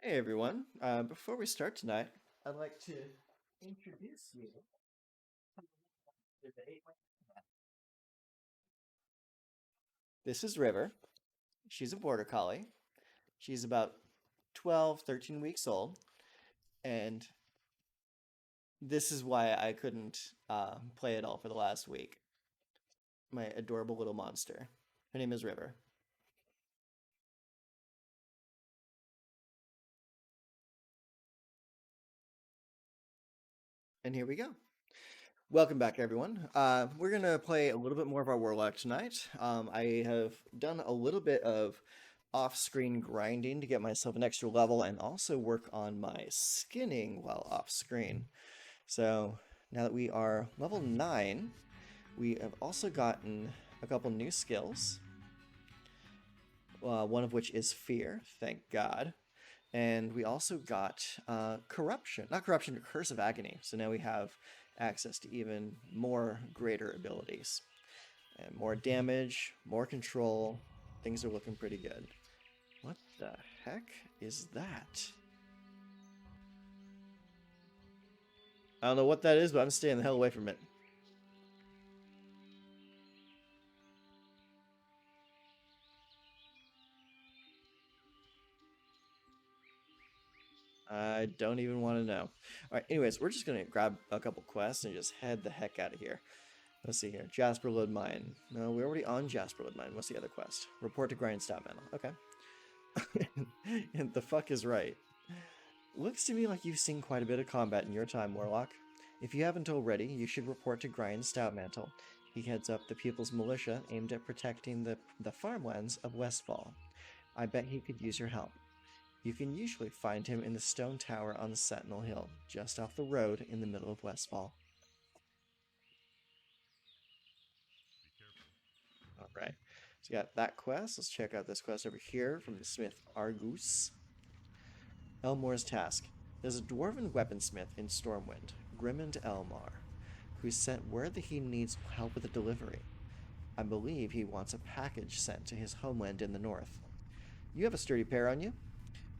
Hey everyone, before we start tonight, I'd like to introduce you to the eight. This is River. She's a border collie. She's about 12, 13 weeks old, and this is why I couldn't play at all for the last week. My adorable little monster. Her name is River. And here we go. Welcome back, everyone. We're going to play a little bit more of our Warlock tonight. I have done a little bit of off-screen grinding to get myself an extra level and also work on my skinning while off-screen. So now that we are level 9, we have also gotten a couple new skills. One of which is Fear, thank God. And we also got Corruption. Not Corruption, Curse of Agony. So now we have access to even more greater abilities. And more damage, more control. Things are looking pretty good. What the heck is that? I don't know what that is, but I'm staying the hell away from it. I don't even want to know. Alright, anyways, we're just going to grab a couple quests and just head the heck out of here. Let's see here. Jasper Wood Mine. No, we're already on Jasper Wood Mine. What's the other quest? Report to Grindstone Mantle. Okay. And the fuck is right. Looks to me like you've seen quite a bit of combat in your time, Warlock. If you haven't already, you should report to Grind Stoutmantle. He heads up the People's Militia aimed at protecting the farmlands of Westfall. I bet he could use your help. You can usually find him in the stone tower on the Sentinel Hill, just off the road in the middle of Westfall. Alright, so we got that quest. Let's check out this quest over here from the Smith Argus. Elmore's task. There's a dwarven weaponsmith in Stormwind, Grimond Elmar, who sent word that he needs help with a delivery. I believe he wants a package sent to his homeland in the north. You have a sturdy pair on you?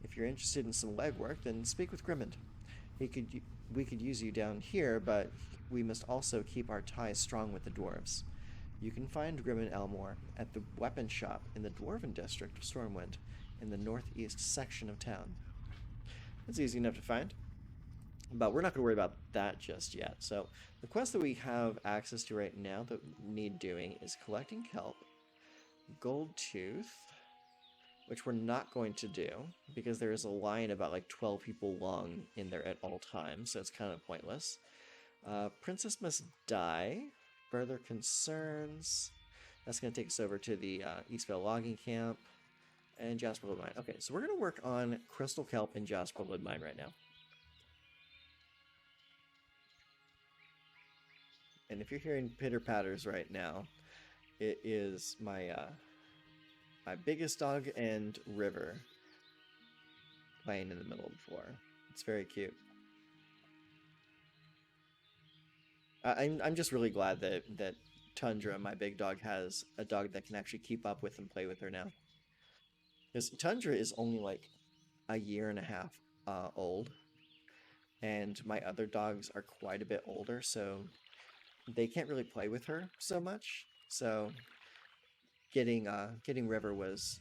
If you're interested in some legwork, then speak with Grimond. We could use you down here, but we must also keep our ties strong with the dwarves. You can find Grimond Elmore at the weapon shop in the Dwarven district of Stormwind, in the northeast section of town. It's easy enough to find, but we're not going to worry about that just yet. So the quest that we have access to right now that we need doing is collecting kelp, gold tooth, which we're not going to do because there is a line about like 12 people long in there at all times, so it's kind of pointless. Princess Must Die, Further Concerns. That's going to take us over to the Eastvale Logging Camp and Jasper Wood Mine. Okay, so we're going to work on Crystal Kelp and Jasper Wood Mine right now. And if you're hearing pitter patters right now, it is my my biggest dog and River playing in the middle of the floor. It's very cute. I'm just really glad that Tundra, my big dog, has a dog that can actually keep up with and play with her now. Because Tundra is only like a year and a half old, and my other dogs are quite a bit older, so they can't really play with her so much. So getting River was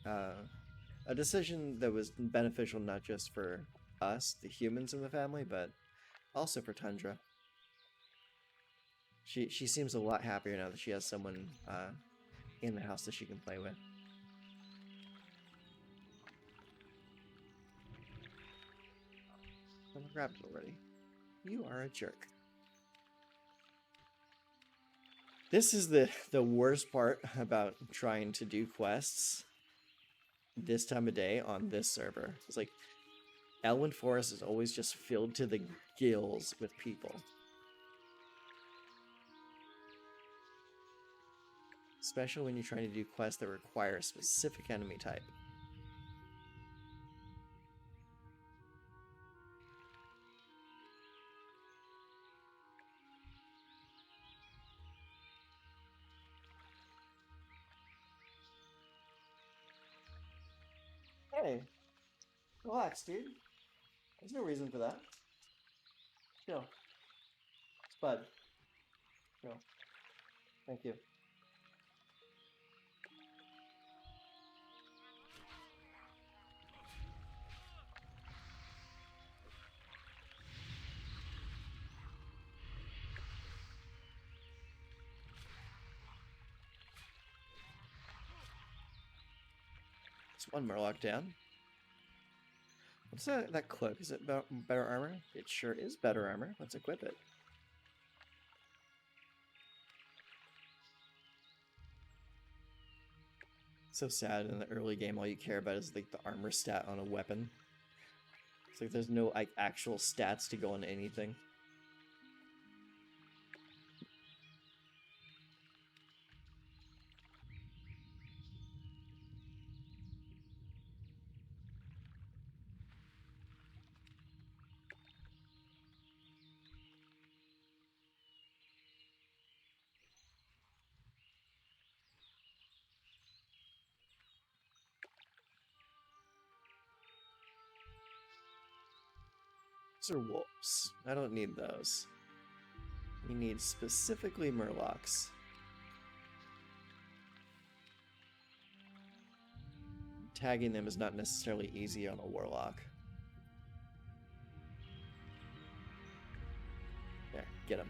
a decision that was beneficial not just for us, the humans in the family, but also for Tundra. She seems a lot happier now that she has someone in the house that she can play with. I grabbed it already. You are a jerk. This is the worst part about trying to do quests this time of day on this server. It's like Elwyn Forest is always just filled to the gills with people. Especially when you're trying to do quests that require a specific enemy type. Hey, Relax, dude. There's no reason for that. Chill. Spud. Chill. Thank you. It's one Murloc down. What's that cloak? Is it better armor? It sure is better armor. Let's equip it. So sad in the early game, all you care about is like the armor stat on a weapon. It's like there's no like actual stats to go on anything. Those are wolves. I don't need those. We need specifically Murlocs. Tagging them is not necessarily easy on a Warlock. There, get him.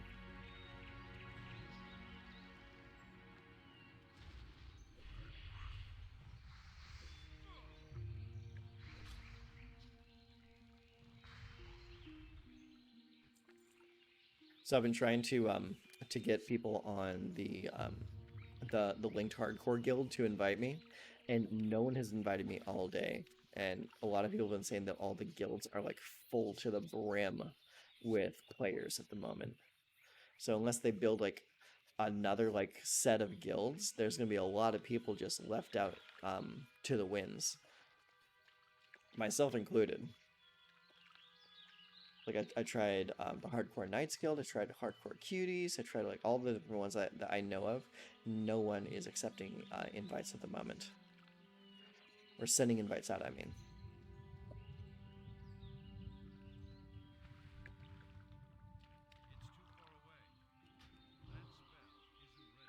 So I've been trying to get people on the linked hardcore guild to invite me, and no one has invited me all day. And a lot of people have been saying that all the guilds are like full to the brim with players at the moment. So unless they build like another like set of guilds, there's gonna be a lot of people just left out to the winds, myself included. Like I tried the Hardcore Knights Guild, I tried Hardcore Cuties, I tried like all the different ones that I know of. No one is accepting invites at the moment. Or sending invites out, I mean.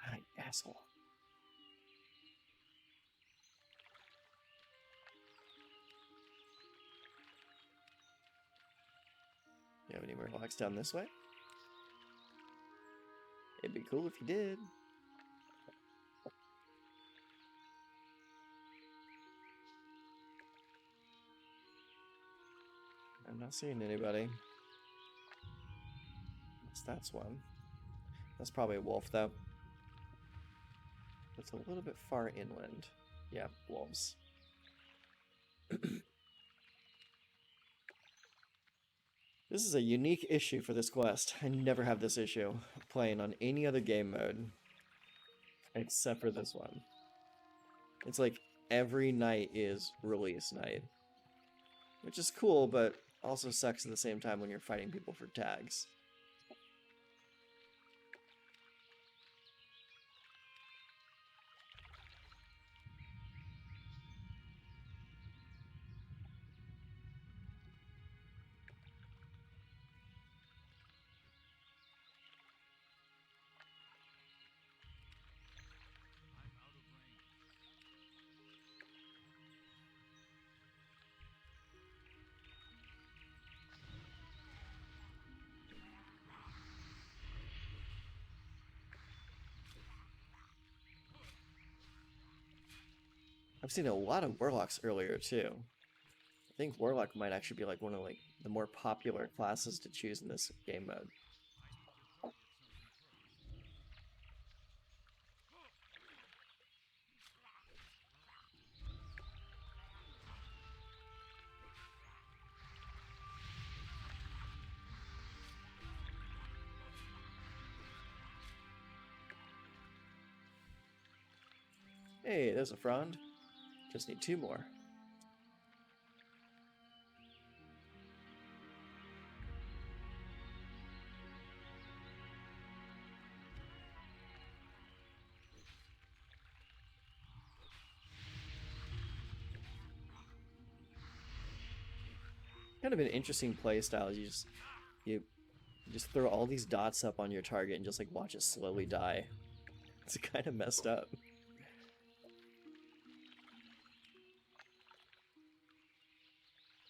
Hi, asshole. You have any more locks down this way? It'd be cool if you did. I'm not seeing anybody. That's one. That's probably a wolf, though. It's a little bit far inland. Yeah, wolves. This is a unique issue for this quest. I never have this issue playing on any other game mode except for this one. It's like every night is release night, which is cool, but also sucks at the same time when you're fighting people for tags. I've seen a lot of Warlocks earlier too. I think Warlock might actually be like one of like the more popular classes to choose in this game mode. Hey, there's a frond. Just need 2 more. kind of an interesting play style. You just throw all these dots up on your target and just like watch it slowly die. It's kind of messed up.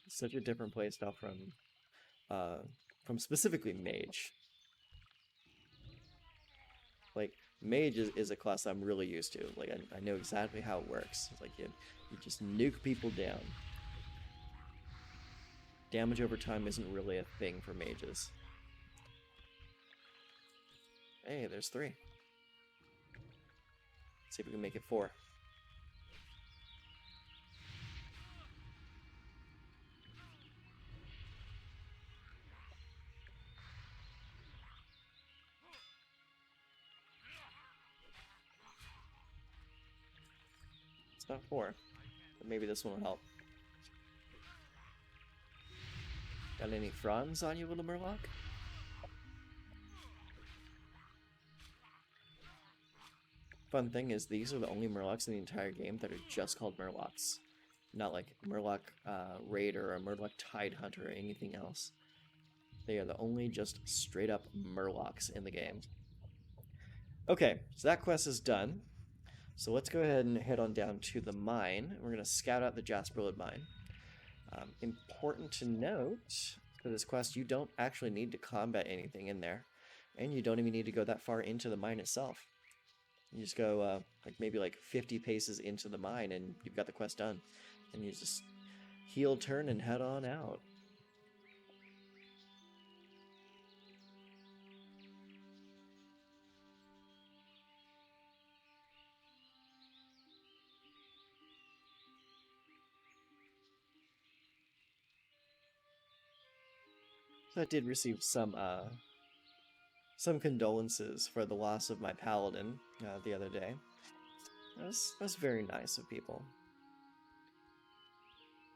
Such a different playstyle from specifically Mage. Like, Mage is a class I'm really used to. Like, I know exactly how it works. It's like you just nuke people down. Damage over time isn't really a thing for mages. Hey, there's 3. Let's see if we can make it 4. It's not 4, but maybe this one will help. Got any fronds on you, little Murloc? Fun thing is, these are the only Murlocs in the entire game that are just called Murlocs. Not like Murloc Raider or Murloc Tidehunter or anything else. They are the only just straight up Murlocs in the game. Okay, so that quest is done. So let's go ahead and head on down to the mine. We're going to scout out the Jasperlid mine. Important to note, for this quest, you don't actually need to combat anything in there. And you don't even need to go that far into the mine itself. You just go like maybe like 50 paces into the mine and you've got the quest done. And you just heel turn and head on out. So I did receive some condolences for the loss of my paladin the other day. That's very nice of people.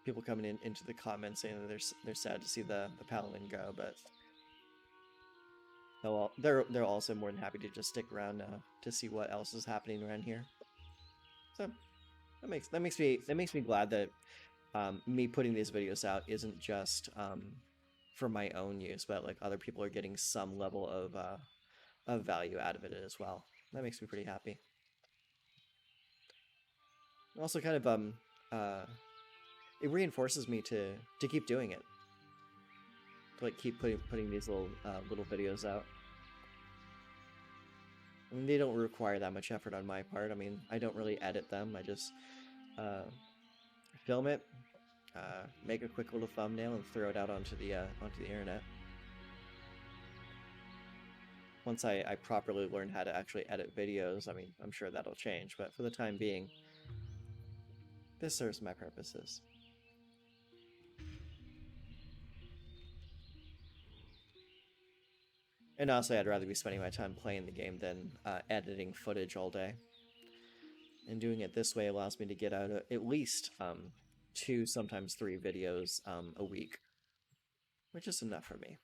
People coming into the comments saying that they're sad to see the paladin go, but they're also more than happy to just stick around to see what else is happening around here. So that makes me glad that me putting these videos out isn't just for my own use, but like other people are getting some level of value out of it as well. That makes me pretty happy. Also, kind of it reinforces me to keep doing it. To like keep putting these little videos out. I mean, they don't require that much effort on my part. I mean, I don't really edit them. I just film it, make a quick little thumbnail, and throw it out onto the internet. Once I properly learn how to actually edit videos, I mean, I'm sure that'll change. But for the time being, this serves my purposes. And honestly, I'd rather be spending my time playing the game than editing footage all day. And doing it this way allows me to get out at least 2, sometimes 3 videos a week, which is enough for me.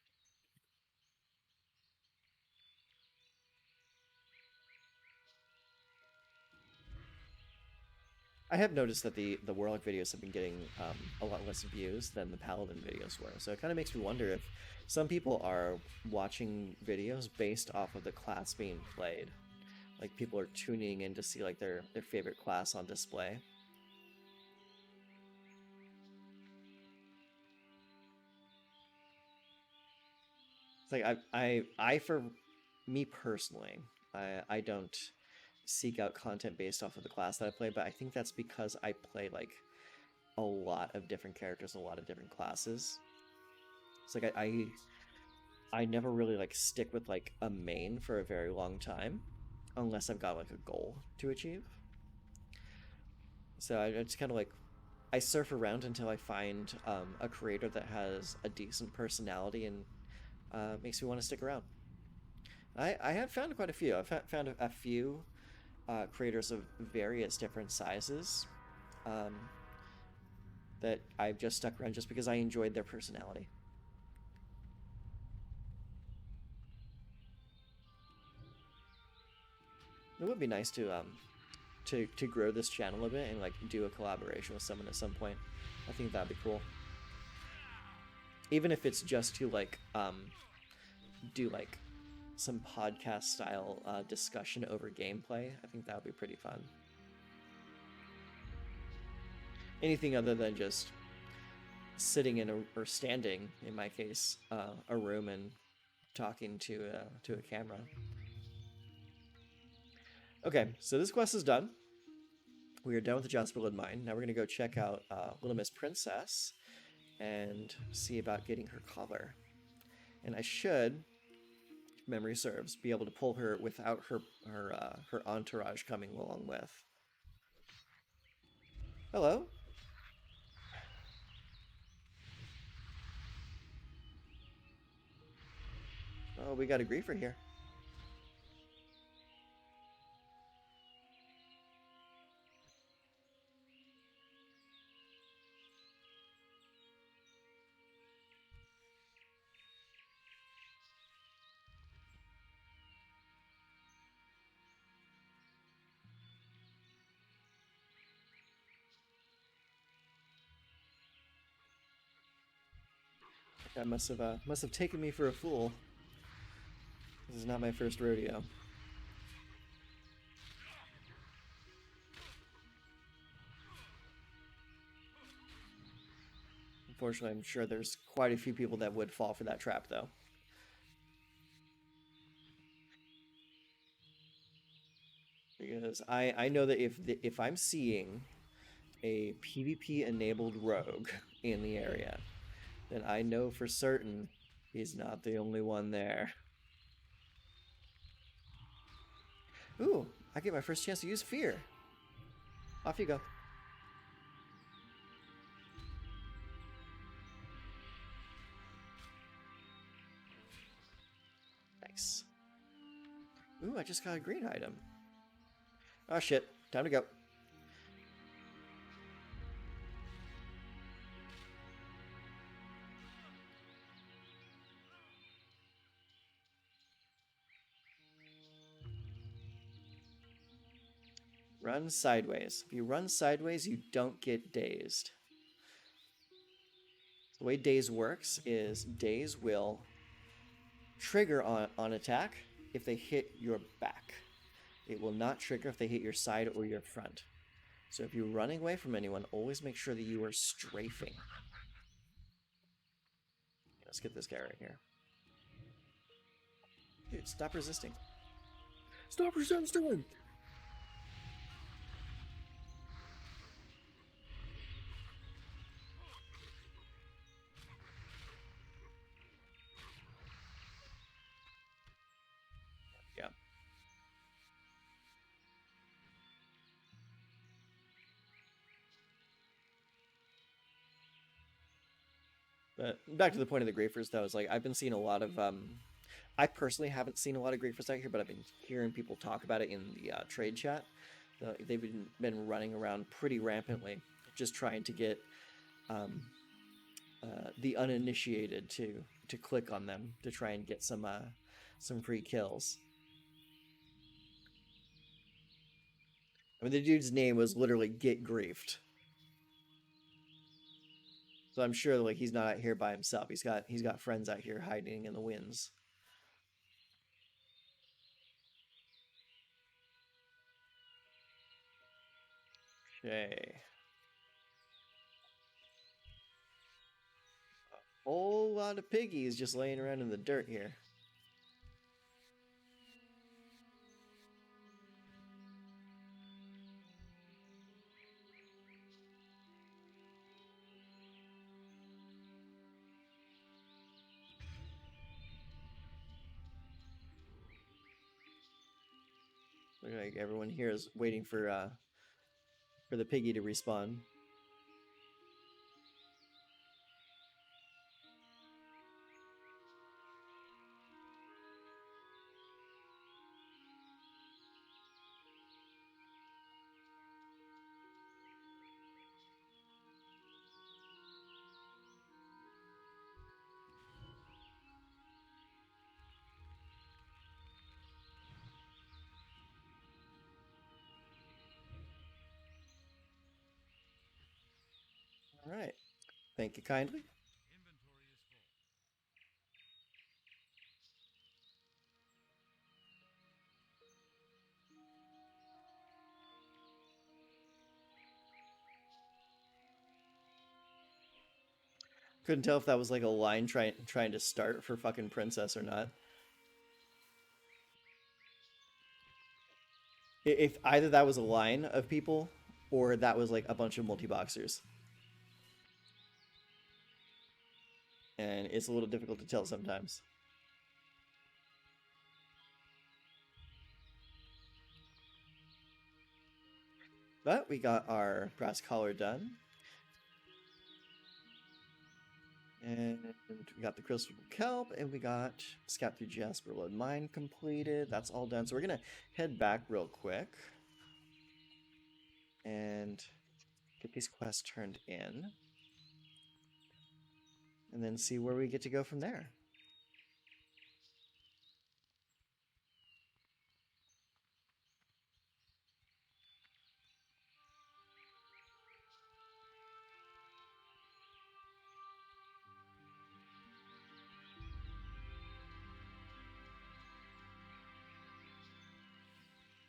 I have noticed that the Warlock videos have been getting a lot less views than the Paladin videos were, so it kind of makes me wonder if some people are watching videos based off of the class being played. Like, people are tuning in to see like their favorite class on display. It's like I for me personally, I don't seek out content based off of the class that I play, but I think that's because I play like a lot of different characters, a lot of different classes. It's like I never really like stick with like a main for a very long time, unless I've got like a goal to achieve. So I just kind of like I surf around until I find a creator that has a decent personality and makes me want to stick around. I have found quite a few. I've found a few creators of various different sizes that I've just stuck around just because I enjoyed their personality. It would be nice to grow this channel a bit and like do a collaboration with someone at some point. I think that'd be cool. even if it's just to like do like some podcast style discussion over gameplay. I think that would be pretty fun. Anything other than just sitting in or standing, in my case, a room and talking to a camera. Okay, so this quest is done. We are done with the Jasper Mine. Now we're going to go check out Little Miss Princess and see about getting her collar. And I should, if memory serves, be able to pull her without her entourage coming along with. Hello. Oh, we got a griefer here. That must have taken me for a fool. This is not my first rodeo. Unfortunately, I'm sure there's quite a few people that would fall for that trap, though. Because I know that if I'm seeing a PvP enabled rogue in the area, then I know for certain he's not the only one there. Ooh, I get my first chance to use fear. Off you go. Nice. Ooh, I just got a green item. Oh shit, time to go. Run sideways. If you run sideways, you don't get dazed. The way daze works is daze will trigger on attack if they hit your back. It will not trigger if they hit your side or your front. So if you're running away from anyone, always make sure that you are strafing. Let's get this guy right here. Dude, stop resisting. Stop resisting! Yeah. But back to the point of the griefers, though, is like I've been seeing a lot of I personally haven't seen a lot of griefers out here, but I've been hearing people talk about it in the trade chat. They've been running around pretty rampantly, just trying to get the uninitiated to click on them to try and get some free kills. I mean, the dude's name was literally Get Griefed. So I'm sure like he's not out here by himself. He's got friends out here hiding in the winds. Okay. A whole lot of piggies just laying around in the dirt here. Looks like everyone here is waiting for the piggy to respawn. All right. Thank you kindly. Couldn't tell if that was like a line trying to start for fucking Princess or not. If either that was a line of people or that was like a bunch of multi-boxers. And it's a little difficult to tell sometimes. But we got our brass collar done. And we got the crystal kelp, and we got scout through Jasperwood mine completed. That's all done. So we're gonna head back real quick and get these quests turned in, and then see where we get to go from there.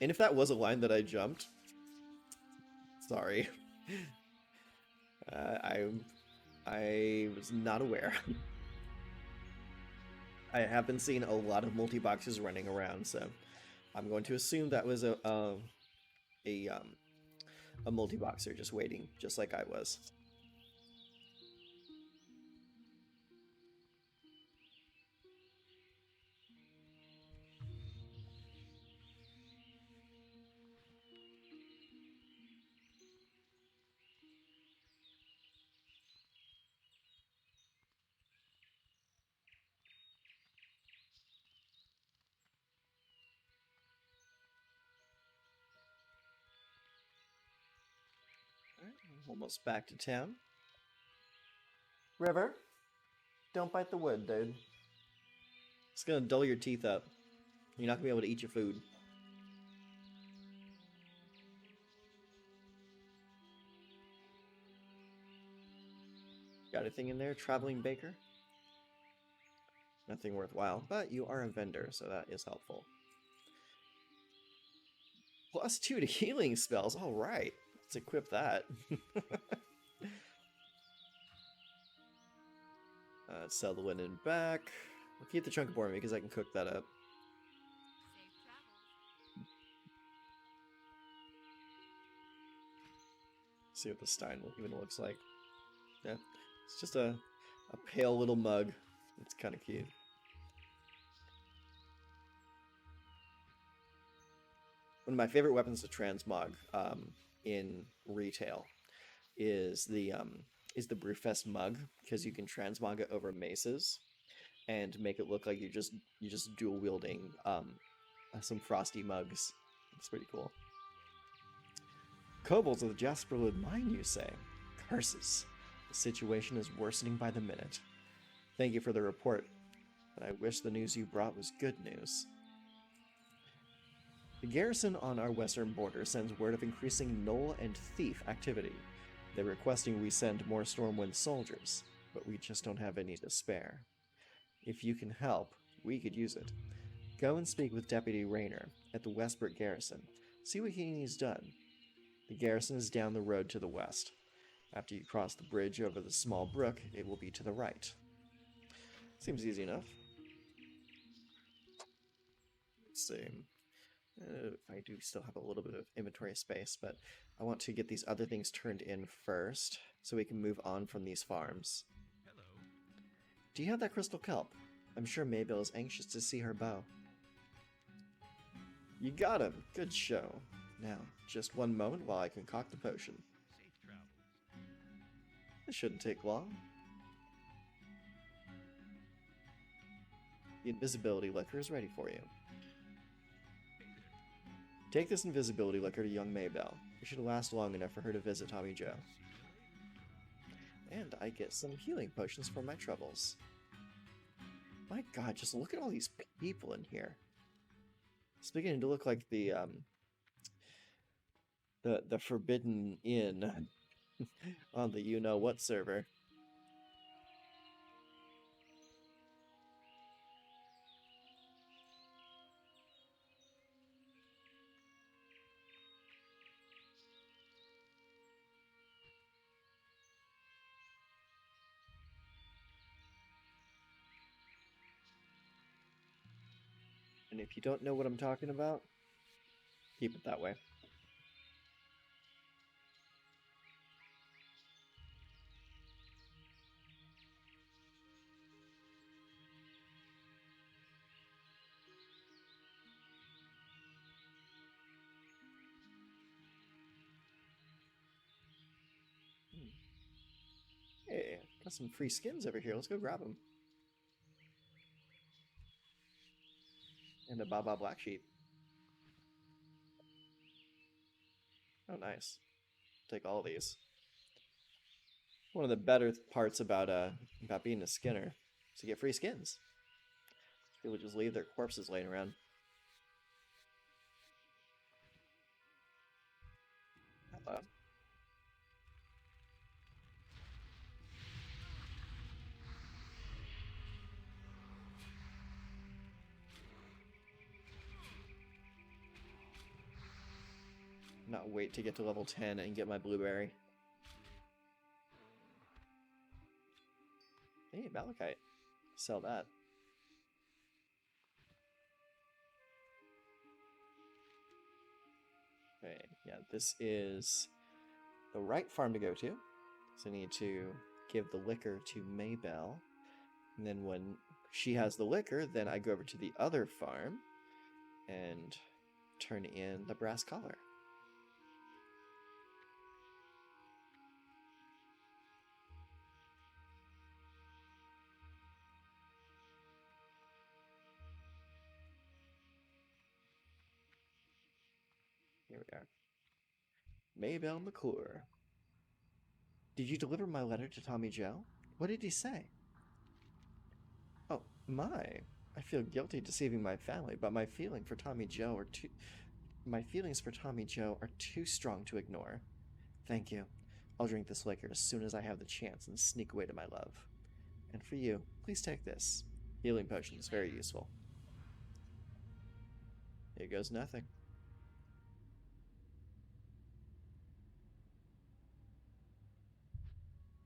And if that was a line that I jumped, sorry. I was not aware. I have been seeing a lot of multi-boxes running around, so I'm going to assume that was a multi-boxer just waiting, just like I was. Alright, almost back to town. River, don't bite the wood, dude. It's gonna dull your teeth up. You're not gonna be able to eat your food. Got anything in there, traveling baker? Nothing worthwhile, but you are a vendor, so that is helpful. +2 to healing spells, alright. Let's equip that. Sell the linen back. I'll keep the chunk of boar because I can cook that up. See what the stein even looks like. Yeah, it's just a pale little mug. It's kind of cute. One of my favorite weapons to transmog in retail is the Brewfest mug, because you can transmog it over maces and make it look like you're just dual wielding some frosty mugs. It's pretty cool. Kobolds of the Jasperwood mine, you say? Curses. The situation is worsening by the minute. Thank you for the report, but I wish the news you brought was good news. The garrison on our western border sends word of increasing gnoll and thief activity. They're requesting we send more Stormwind soldiers, but we just don't have any to spare. If you can help, we could use it. Go and speak with Deputy Rayner at the Westbrook garrison. See what he needs done. The garrison is down the road to the west. After you cross the bridge over the small brook, it will be to the right. Seems easy enough. Let's see. I do still have a little bit of inventory space, but I want to get these other things turned in first so we can move on from these farms. Hello. Do you have that crystal kelp? I'm sure Maybelle is anxious to see her bow. You got him. Good show. Now, just one moment while I concoct the potion. Safe travel. This shouldn't take long. The invisibility liquor is ready for you. Take this invisibility liquor to young Maybelle. It should last long enough for her to visit Tommy Joe. And I get some healing potions for my troubles. My god, just look at all these people in here. It's beginning to look like the Forbidden Inn on the you-know-what server. And if you don't know what I'm talking about, keep it that way. Hey, got some free skins over here. Let's go grab them. And a Baba Black Sheep. Oh, nice. Take all these. One of the better parts about being a skinner is to get free skins. People just leave their corpses laying around. Hello. Not wait to get to level 10 and get my blueberry. Hey, Malachite. Sell that. Okay, yeah, this is the right farm to go to. So I need to give the liquor to Maybell. And then when she has the liquor, then I go over to the other farm and turn in the brass collar. Here we are. Maybell McClure. Did you deliver my letter to Tommy Joe? What did he say? Oh, my. I feel guilty deceiving my family, but my feelings for Tommy Joe are too strong to ignore. Thank you. I'll drink this liquor as soon as I have the chance and sneak away to my love. And for you, please take this. Healing potion is very useful. Here goes nothing.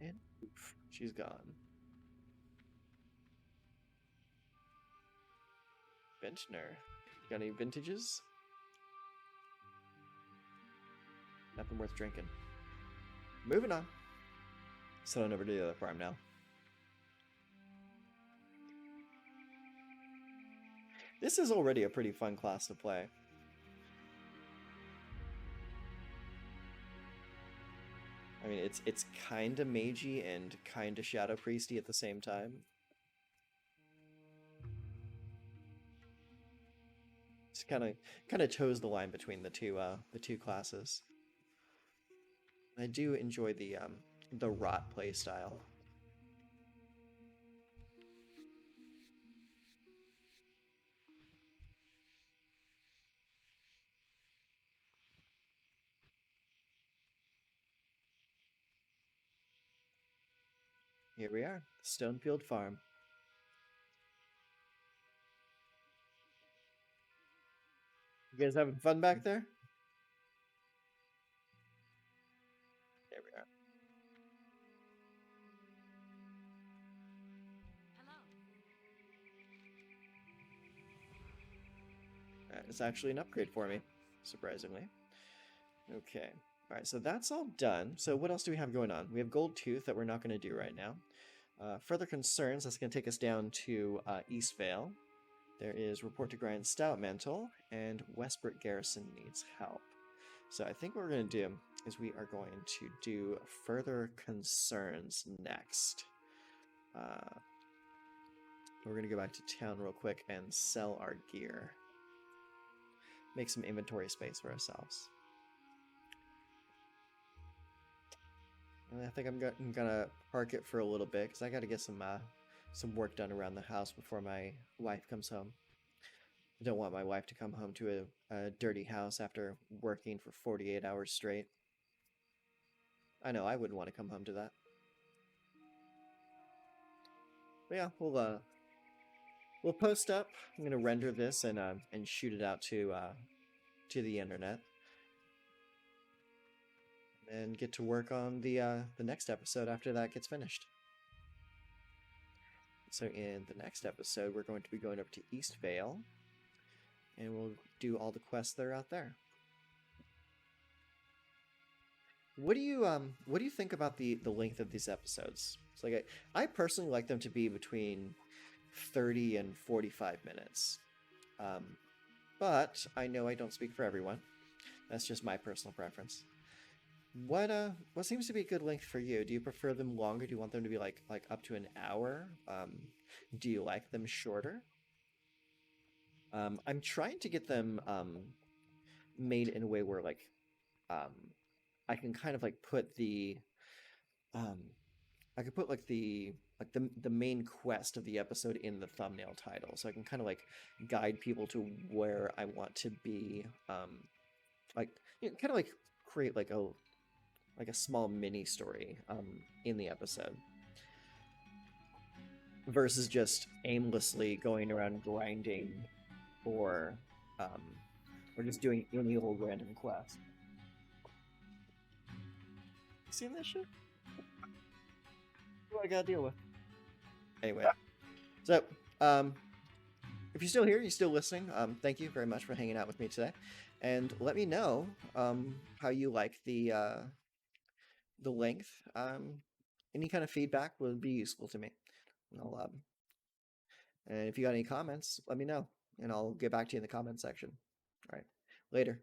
And oof, she's gone. Vintner. Got any vintages? Nothing worth drinking. Moving on. Set on over to the other farm now. This is already a pretty fun class to play. I mean, it's kind of magey and kind of shadow priesty at the same time. It's kind of toes the line between the two classes. I do enjoy the rot play style. Here we are, Stonefield Farm. You guys having fun back there? There we are. It's actually an upgrade for me, surprisingly. Okay. All right, so that's all done. So what else do we have going on? We have Gold Tooth that we're not going to do right now. Further concerns, that's going to take us down to Eastvale. There is Report to Grind Stout Mantle, and Westbrook Garrison needs help. So I think what we're going to do is we are going to do Further Concerns next. We're going to go back to town real quick and sell our gear. Make some inventory space for ourselves. And I think I'm gonna park it for a little bit because I got to get some work done around the house before my wife comes home. I don't want my wife to come home to a dirty house after working for 48 hours straight. I know I wouldn't want to come home to that. But yeah, we'll post up. I'm gonna render this and shoot it out to the internet, and get to work on the next episode after that gets finished. So in the next episode, we're going to be going over to Eastvale, and we'll do all the quests that are out there. What do you think about the length of these episodes? It's like I personally like them to be between 30 and 45 minutes. Um, but I know I don't speak for everyone. That's just my personal preference. What seems to be a good length for you? Do you prefer them longer? Do you want them to be like up to an hour? Do you like them shorter? I'm trying to get them made in a way where um I can kind of like put the um I could put like the main quest of the episode in the thumbnail title, so I can kind of like guide people to where I want to be. Like kind of like create like a small mini story in the episode versus just aimlessly going around grinding or um, or just doing any old random quest. You seen this shit? What I gotta deal with? Anyway, so um, if you're still here, you're still listening, thank you very much for hanging out with me today, and let me know how you like the length. Any kind of feedback would be useful to me. And if you got any comments, let me know, and I'll get back to you in the comment section. All right, later.